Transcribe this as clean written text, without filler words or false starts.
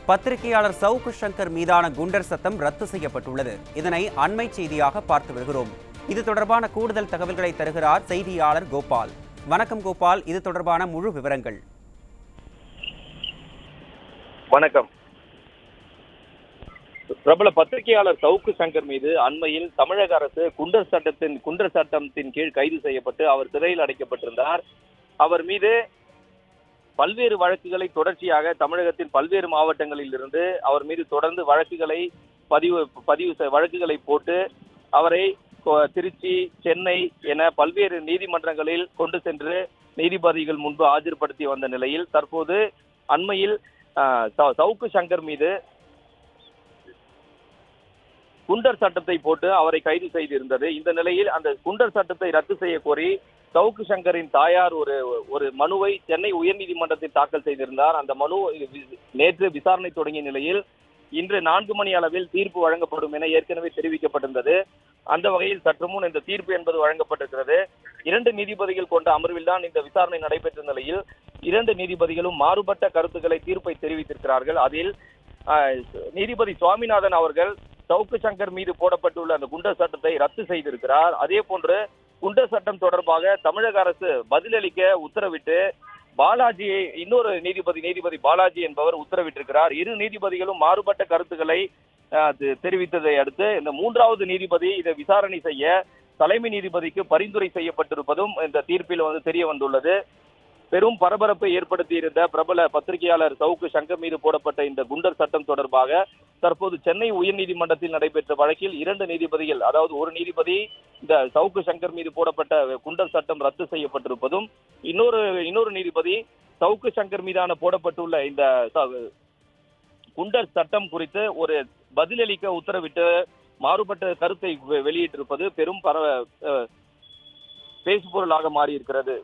பத்திரிகையாளர் சவுக்கு சங்கர் மீதான குண்டர் சட்டம் ரத்து செய்யப்பட்டுள்ளது. இதனை அண்மை செய்தியாக பார்த்து வருகிறோம். இது தொடர்பான கூடுதல் தகவல்களை தருகிறார் செய்தியாளர் கோபால். வணக்கம் கோபால், இது தொடர்பான முழு விவரங்கள். வணக்கம். பிரபல பத்திரிகையாளர் சவுக்கு சங்கர் மீது அண்மையில் தமிழக அரசு குண்டர் சட்டத்தின் கீழ் கைது செய்யப்பட்டு அவர் சிறையில் அடைக்கப்பட்டிருந்தார். அவர் மீது பல்வேறு வழக்குகளை தொடர்ச்சியாக தமிழகத்தின் பல்வேறு மாவட்டங்களில் இருந்து அவர் மீது தொடர்ந்து வழக்குகளை போட்டு அவரை திருச்சி, சென்னை என பல்வேறு நீதிமன்றங்களில் கொண்டு சென்று நீதிபதிகள் முன்பு ஆஜர்படுத்தி வந்த நிலையில் தற்போது அண்மையில் சவுக்கு சங்கர் மீது குண்டர் சட்டத்தை போட்டு அவரை கைது செய்திருந்தது. இந்த நிலையில் அந்த குண்டர் சட்டத்தை ரத்து செய்ய கோரி சவுக்கு சங்கரின் தாயார் ஒரு மனுவை சென்னை உயர்நீதிமன்றத்தில் தாக்கல் செய்திருந்தார். அந்த மனு நேற்று விசாரணை தொடங்கிய நிலையில் இன்று 4 மணி அளவில் தீர்ப்பு வழங்கப்படும் என ஏற்கனவே தெரிவிக்கப்பட்டிருந்தது. அந்த வகையில் சற்று முன் இந்த தீர்ப்பு என்பது வழங்கப்பட்டிருக்கிறது. 2 நீதிபதிகள் கொண்ட அமர்வில் தான் இந்த விசாரணை நடைபெற்ற நிலையில் 2 நீதிபதிகளும் மாறுபட்ட கருத்துக்களை தீர்ப்பை தெரிவித்திருக்கிறார்கள். அதில் நீதிபதி சுவாமிநாதன் அவர்கள் சவுக்கு சங்கர் மீது போடப்பட்டுள்ள அந்த குண்டர் சட்டத்தை ரத்து செய்திருக்கிறார். அதே போன்று குண்டர் சட்டம் தொடர்பாக தமிழக அரசு பதிலளிக்க உத்தரவிட்டு பாலாஜியை இன்னொரு நீதிபதி பாலாஜி என்பவர் உத்தரவிட்டிருக்கிறார். 2 நீதிபதிகளும் மாறுபட்ட கருத்துக்களை தெரிவித்ததை அடுத்து இந்த 3வது நீதிபதி இதை விசாரணை செய்ய தலைமை நீதிபதிக்கு பரிந்துரை செய்யப்பட்டிருப்பதும் இந்த தீர்ப்பில் தெரிய வந்துள்ளது. பெரும் பரபரப்பை ஏற்படுத்தியிருந்த பிரபல பத்திரிகையாளர் சவுக்கு சங்கர் மீது போடப்பட்ட இந்த குண்டர் சட்டம் தொடர்பாக தற்போது சென்னை உயர்நீதிமன்றத்தில் நடைபெற்ற வழக்கில் 2 நீதிபதிகள், அதாவது ஒரு நீதிபதி இந்த சவுக்கு சங்கர் மீது போடப்பட்ட குண்டர் சட்டம் ரத்து செய்யப்பட்டிருப்பதும், இன்னொரு நீதிபதி சவுக்கு சங்கர் மீதான போடப்பட்டுள்ள இந்த குண்டர் சட்டம் குறித்து ஒரு பதிலளிக்க உத்தரவிட்டு மாறுபட்ட கருத்தை வெளியிட்டிருப்பது பெரும் பேசுபொருளாக மாறியிருக்கிறது.